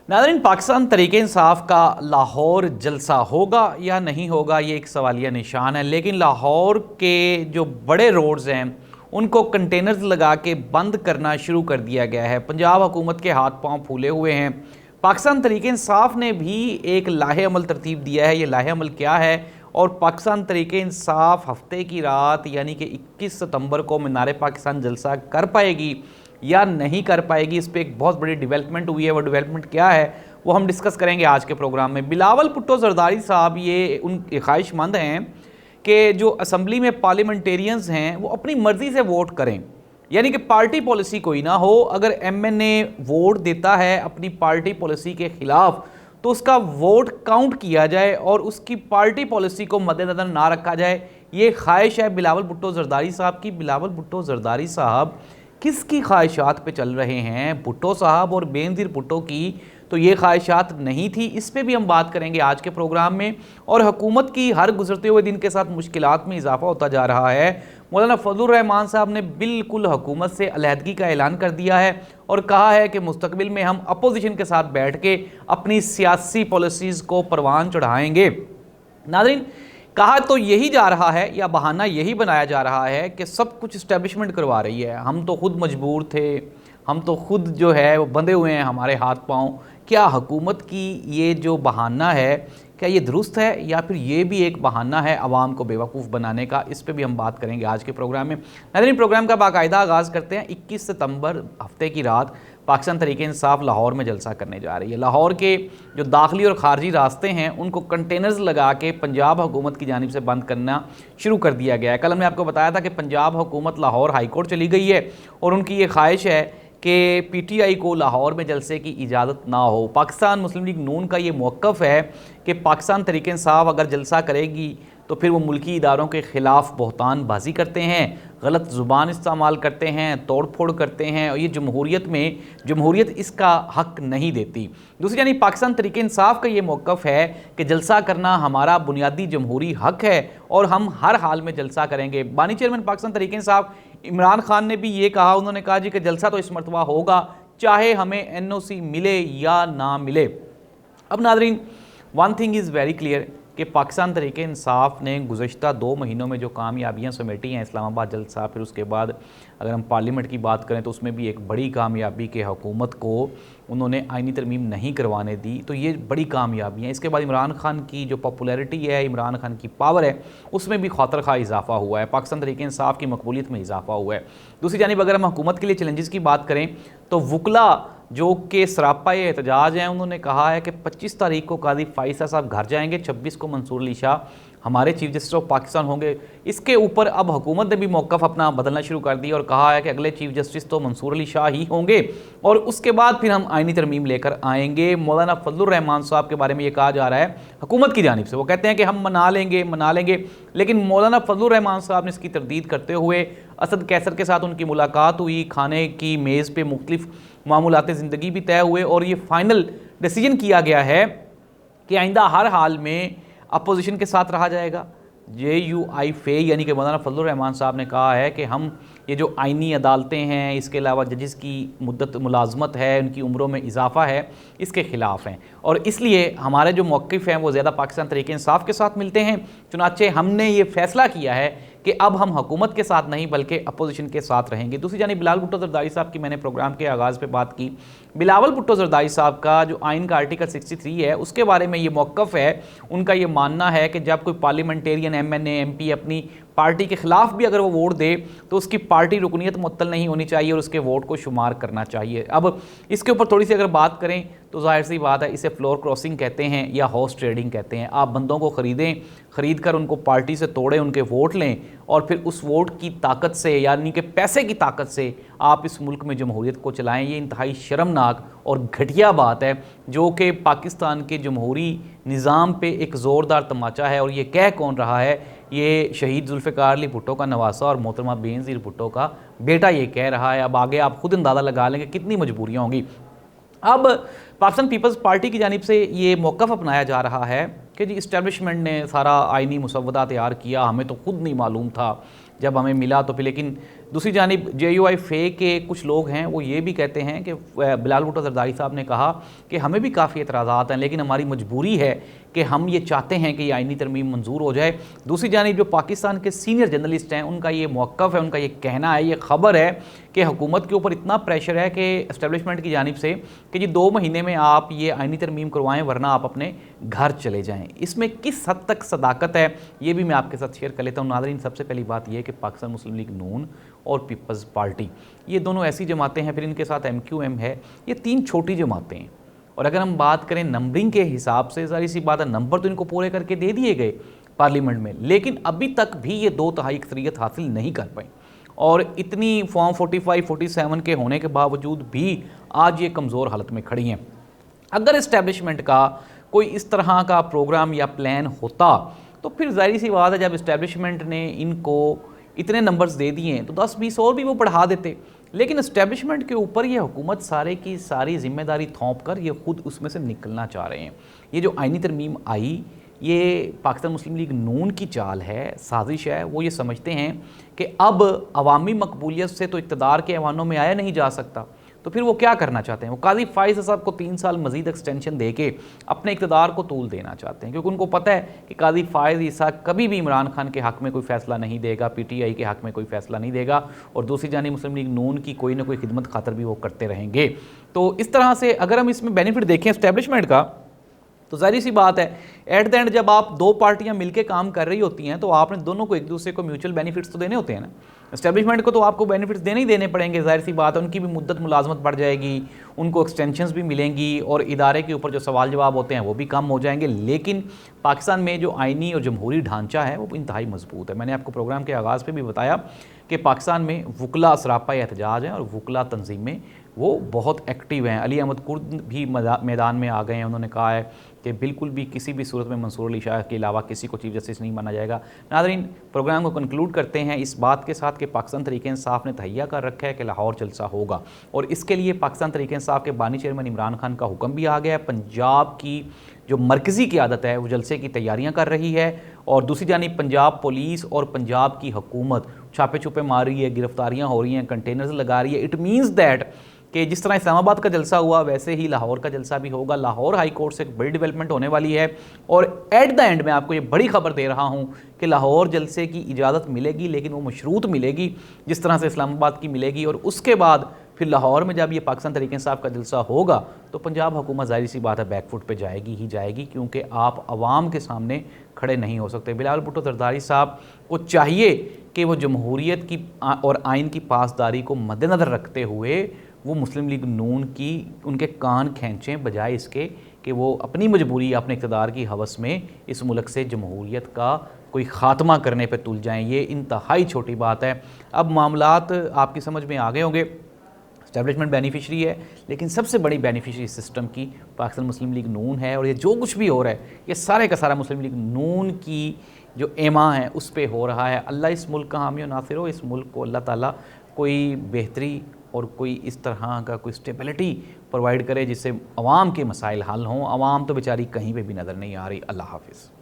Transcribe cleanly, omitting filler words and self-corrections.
नाज़रीन, पाकिस्तान तहरीक इंसाफ का लाहौर जलसा होगा या नहीं होगा, ये एक सवालिया निशान है। लेकिन लाहौर के जो बड़े रोड्स हैं उनको कंटेनर्स लगा के बंद करना शुरू कर दिया गया है। पंजाब हुकूमत के हाथ पांव फूले हुए हैं। पाकिस्तान तहरीक इंसाफ ने भी एक लाहे अमल तरतीब दिया है। ये लाहे अमल क्या है और पाकिस्तान तहरीक इंसाफ हफ्ते की रात यानी कि 21 सितंबर को मीनार पाकिस्तान जलसा कर पाएगी या नहीं कर पाएगी, इस पर एक बहुत बड़ी डेवलपमेंट हुई है। वो डेवलपमेंट क्या है वो हम डिस्कस करेंगे आज के प्रोग्राम में। बिलावल भुट्टो जरदारी साहब ये उन ख्वाहिशमंद हैं कि जो असम्बली में पार्लियामेंटेरियंस हैं वो अपनी मर्ज़ी से वोट करें, यानी कि पार्टी पॉलिसी कोई ना हो। अगर एमएनए वोट देता है अपनी पार्टी पॉलिसी के ख़िलाफ़ तो उसका वोट काउंट किया जाए और उसकी पार्टी पॉलिसी को मद्देनज़र ना रखा जाए। ये ख्वाहिश है बिलावल भुट्टो जरदारी साहब की। बिलावल भुट्टो जरदारी साहब किसकी ख्वाहिशात पे चल रहे हैं? भुट्टो साहब और बेनज़ीर भुट्टो की तो ये ख्वाहिशात नहीं थी। इस पे भी हम बात करेंगे आज के प्रोग्राम में। और हुकूमत की हर गुजरते हुए दिन के साथ मुश्किलात में इजाफा होता जा रहा है। मौलाना फजलुर रहमान साहब ने बिल्कुल हुकूमत से अलहदगी का ऐलान कर दिया है और कहा है कि मुस्तकबिल में हम अपोजिशन के साथ बैठ के अपनी सियासी पॉलिसीज़ को परवान चढ़ाएंगे। नाज़रीन, कहा तो यही जा रहा है या बहाना यही बनाया जा रहा है कि सब कुछ इस्टेब्लिशमेंट करवा रही है, हम तो खुद मजबूर थे, हम तो खुद जो है वो बंधे हुए हैं हमारे हाथ पांव। क्या हुकूमत की ये जो बहाना है क्या ये दुरुस्त है या फिर ये भी एक बहाना है आवाम को बेवकूफ़ बनाने का? इस पे भी हम बात करेंगे आज के प्रोग्राम में। नाज़रीन, प्रोग्राम का बाकायदा आगाज़ करते हैं। 21 सितंबर हफ्ते की रात पाकिस्तान तहरीक इंसाफ लाहौर में जलसा करने जा रही है। लाहौर के जो दाखिली और ख़ारजी रास्ते हैं उनको कंटेनर्स लगा के पंजाब हुकूमत की जानिब से बंद करना शुरू कर दिया गया है। कल हमने आपको बताया था कि पंजाब हुकूमत लाहौर हाई कोर्ट चली गई है और उनकी ये ख्वाहिश है कि पीटीआई को लाहौर में जलसे की इजाज़त ना हो। पाकिस्तान मुस्लिम लीग नून का ये मौक़िफ़ है कि पाकिस्तान तहरीक इंसाफ अगर जलसा करेगी तो फिर वो मुल्की इदारों के ख़िलाफ़ बहतान बाजी करते हैं, गलत ज़ुबान इस्तेमाल करते हैं, तोड़ फोड़ करते हैं और ये जमहूरियत इसका हक़ नहीं देती। दूसरी जानिब पाकिस्तान तहरीक इंसाफ का ये मौक़िफ़ है कि जलसा करना हमारा बुनियादी जमहूरी हक़ है और हम हर हाल में जलसा करेंगे। बानी चेयरमैन पाकिस्तान तहरीक इंसाफ इमरान खान ने भी ये कहा, उन्होंने कहा जी कि जलसा तो इस मरतबा होगा चाहे हमें एनओसी मिले या ना मिले। अब नाज़रीन, one thing is very clear कि पाकिस्तान तहरीक इंसाफ ने गुज़श्ता 2 महीनों में जो कामयाबियां समेटी हैं, इस्लामाबाद जलसा, फिर उसके बाद अगर हम पार्लियामेंट की बात करें तो उसमें भी एक बड़ी कामयाबी कि हुकूमत को उन्होंने आइनी तरमीम नहीं करवाने दी, तो ये बड़ी कामयाबी हैं। इसके बाद इमरान खान की जो पॉपुलैरिटी है, इमरान खान की पावर है, उसमें भी खातर खा इजाफा हुआ है। पाकिस्तान तहरीक इंसाफ की मकबूलियत में इजाफा हुआ है। दूसरी जानिब अगर हम हुकूमत के लिए चैलेंजेस की बात करें तो वकला जो कि सरापा एहतजाज हैं, उन्होंने कहा है कि 25 तारीख को काजी फ़ाइज़ साहब घर जाएंगे, 26 को मंसूर अली शाह हमारे चीफ जस्टिस ऑफ पाकिस्तान होंगे। इसके ऊपर अब हुकूमत ने भी मौक़िफ़ अपना बदलना शुरू कर दिया और कहा है कि अगले चीफ जस्टिस तो मंसूर अली शाह ही होंगे और उसके बाद फिर हम आइनी तरमीम लेकर आएंगे। मौलाना फजलुर रहमान साहब के बारे में ये कहा जा रहा है हुकूमत की जानिब से, वो कहते हैं कि हम मना लेंगे, लेकिन मौलाना फजलुर रहमान साहब ने इसकी तरदीद करते हुए असद कैसर के साथ उनकी मुलाकात हुई, खाने की मेज़ पे मुख्तलिफ मामूलात ज़िंदगी भी तय हुए और ये फ़ाइनल डिसीजन किया गया है कि आइंदा हर हाल में अपोजिशन के साथ रहा जाएगा। JUI फे यानी कि मौलाना फजलुर रहमान साहब ने कहा है कि हम ये जो आइनी अदालतें हैं, इसके अलावा जजेस की मुद्दत मुलाजमत है, उनकी उम्रों में इजाफा है, इसके ख़िलाफ़ हैं और इसलिए हमारे जो मौक़िफ़ हैं वो ज़्यादा पाकिस्तान तहरीक इंसाफ के साथ मिलते हैं। चुनांचे हमने ये फ़ैसला किया है कि अब हम हुकूमत के साथ नहीं बल्कि अपोजिशन के साथ रहेंगे। दूसरी जानिब बिलावल भुट्टो जरदारी साहब की मैंने प्रोग्राम के आगाज़ पे बात की। बिलावल भुट्टो जरदारी साहब का जो आइन का आर्टिकल 63 है उसके बारे में ये मौक़िफ़ है, उनका ये मानना है कि जब कोई पार्लियामेंटेरियन MNA MP अपनी पार्टी के ख़िलाफ़ भी अगर वो वोट दे तो उसकी पार्टी रुकनीत मुअत्तल नहीं होनी चाहिए और उसके वोट को शुमार करना चाहिए। अब इसके ऊपर थोड़ी सी अगर बात करें तो ज़ाहिर सी बात है, इसे फ्लोर क्रॉसिंग कहते हैं या हॉर्स ट्रेडिंग कहते हैं। आप बंदों को ख़रीद कर उनको पार्टी से तोड़ें, उनके वोट लें और फिर उस वोट की ताकत से यानी कि पैसे की ताकत से आप इस मुल्क में जमहूरियत को चलाएं। ये इंतहाई शर्मनाक और घटिया बात है जो कि पाकिस्तान के जमहूरी निज़ाम पे एक ज़ोरदार तमाचा है। और ये कह कौन रहा है? ये शहीद जुल्फ़िकार अली भुट्टो का नवासा और मोहतरमा बेनज़ीर भुट्टो का बेटा ये कह रहा है। अब आगे आप खुद अंदाज़ा लगा लेंगे कितनी मजबूरियाँ होंगी। अब पाकिस्तान पीपल्स पार्टी की जानिब से ये मौक़िफ़ अपनाया जा रहा है कि जी इस्टेब्लिशमेंट ने सारा आइनी मुसव्वदा तैयार किया, हमें तो खुद नहीं मालूम था, जब हमें मिला तो फिर, लेकिन दूसरी जानिब JUI के कुछ लोग हैं वो ये भी कहते हैं कि बिलाल भुट्टो जरदारी साहब ने कहा कि हमें भी काफ़ी एतराज़ात हैं, लेकिन हमारी मजबूरी है कि हम ये चाहते हैं कि ये आइनी तरमीम मंजूर हो जाए। दूसरी जानिब जो पाकिस्तान के सीनियर जर्नलिस्ट हैं उनका ये मौक़िफ़ है, उनका ये कहना है, ये ख़बर है कि हुकूमत के ऊपर इतना प्रेशर है कि एस्टेब्लिशमेंट की जानिब से कि जी 2 महीने में आप ये आइनी तरमीम करवाएं वरना आप अपने घर चले जाएं। इसमें किस हद तक सदाकत है ये भी मैं आपके साथ शेयर कर लेता हूँ। नाज़रीन, सबसे पहली बात ये है कि पाकिस्तान मुस्लिम लीग नून और पीपल्स पार्टी ये दोनों ऐसी जमातें हैं, फिर इनके साथ MQM है, ये 3 छोटी जमातें हैं। और अगर हम बात करें नंबरिंग के हिसाब से, ज़ाहिर सी बात है नंबर तो इनको पूरे करके दे दिए गए पार्लियामेंट में, लेकिन अभी तक भी ये 2/3 अक्सरियत हासिल नहीं कर पाई और इतनी फॉर्म 45-47 के होने के बावजूद भी आज ये कमज़ोर हालत में खड़ी हैं। अगर इस्टेब्लिशमेंट का कोई इस तरह का प्रोग्राम या प्लान होता तो फिर ज़ाहिर सी बात है जब इस्टेब्लिशमेंट ने इनको इतने नंबर्स दे दिए हैं तो 10-20 और भी वो बढ़ा देते, लेकिन इस्टेब्लिशमेंट के ऊपर ये हुकूमत सारे की सारी जिम्मेदारी थोप कर ये खुद उसमें से निकलना चाह रहे हैं। ये जो आइनी तरमीम आई ये पाकिस्तान मुस्लिम लीग नून की चाल है, साजिश है। वो ये समझते हैं कि अब अवामी मकबूलियत से तो इक़्तिदार के ऐवानों में आया नहीं जा सकता, तो फिर वो क्या करना चाहते हैं, वो काजी फाइज़ साहब को 3 साल मजीद एक्सटेंशन दे के अपने इक़्तिदार को तूल देना चाहते हैं, क्योंकि उनको पता है कि काजी फाइज़ ईसा कभी भी इमरान खान के हक़ में कोई फ़ैसला नहीं देगा, PTI के हक़ में कोई फ़ैसला नहीं देगा, और दूसरी जानिब मुस्लिम लीग नून की कोई ना कोई खिदमत खातर भी वो करते रहेंगे। तो इस तरह से अगर हम इसमें बेनिफिट देखें इस्टेब्लिशमेंट का, तो ज़ाहिर सी बात है एट द एंड जब आप 2 पार्टियां मिलकर काम कर रही होती हैं तो आपने दोनों को एक दूसरे को म्यूचुअल बेनिफिट्स तो देने होते हैं ना। एस्टेब्लिशमेंट को तो आपको बेनिफिट्स देने ही देने पड़ेंगे, ज़ाहिर सी बात है, उनकी भी मुद्दत मुलाजमत बढ़ जाएगी, उनको एक्सटेंशंस भी मिलेंगी और इदारे के ऊपर जो सवाल जवाब होते हैं वो भी कम हो जाएंगे। लेकिन पाकिस्तान में जो आइनी और जमहूरी ढांचा है वो इंतहाई मजबूत है। मैंने आपको प्रोग्राम के आगाज़ पे भी बताया कि पाकिस्तान में वकला सरापा एहतजाज हैं और वकला तंजीमें वो बहुत एक्टिव हैं। अली अहमद कुर्द भी मैदान में आ गए हैं, उन्होंने कहा है कि बिल्कुल भी किसी भी सूरत में मंसूर अली शाह के अलावा किसी को चीफ जस्टिस नहीं माना जाएगा। नाज़रीन, प्रोग्राम को कंक्लूड करते हैं इस बात के साथ कि पाकिस्तान तहरीक इंसाफ ने तहैया कर रखा है कि लाहौर जलसा होगा, और इसके लिए पाकिस्तान तहरीक इंसाफ के बानी चेयरमैन इमरान खान का हुक्म भी आ गया है। पंजाब की जो मरकज़ी क़यादत है वो जलसे की तैयारियाँ कर रही है, और दूसरी जानिब पंजाब पुलिस और पंजाब की हुकूमत छापे छुपे मार रही है, गिरफ्तारियाँ हो रही हैं, कंटेनर्स लगा रही है। इट मीन्स दैट कि जिस तरह इस्लामाबाद का जलसा हुआ वैसे ही लाहौर का जलसा भी होगा। लाहौर हाई कोर्ट से एक बड़ी डेवलपमेंट होने वाली है, और एट द एंड मैं आपको ये बड़ी खबर दे रहा हूँ कि लाहौर जलसे की इजाज़त मिलेगी, लेकिन वो मशरूत मिलेगी जिस तरह से इस्लामाबाद की मिलेगी। और उसके बाद फिर लाहौर में जब ये पाकिस्तान तहरीक इंसाफ का जलसा होगा तो पंजाब हुकूमत ज़ाहिर सी बात है बैकफुट पे जाएगी ही जाएगी, क्योंकि आप अवाम के सामने खड़े नहीं हो सकते। बिलाल भुट्टो जरदारी साहब को चाहिए कि वो जमहूरियत की और आइन की पासदारी को मद्देनज़र रखते हुए वो मुस्लिम लीग नून की उनके कान खींचें, बजाय इसके कि वो अपनी मजबूरी अपने इक़्तिदार की हवस में इस मुल्क से जमहूरियत का कोई ख़ात्मा करने पर तुल जाएं। ये इंतहाई छोटी बात है। अब मामलात आपकी समझ में आ गए होंगे। एस्टेब्लिशमेंट बेनिफिशरी है, लेकिन सबसे बड़ी बेनिफिशरी सिस्टम की पाकिस्तान मुस्लिम लीग नून है, और ये जो कुछ भी हो रहा है ये सारे का सारा मुस्लिम लीग नून की जो एमा है उस पर हो रहा है। अल्लाह इस मुल्क का हामी और नासिर हो। इस मुल्क को अल्लाह ताला कोई बेहतरी और कोई इस तरह का कोई स्टेबिलिटी प्रोवाइड करे जिससे अवाम के मसाइल हल हों। अवाम तो बेचारी कहीं पे भी नज़र नहीं आ रही। अल्लाह हाफ़िज़।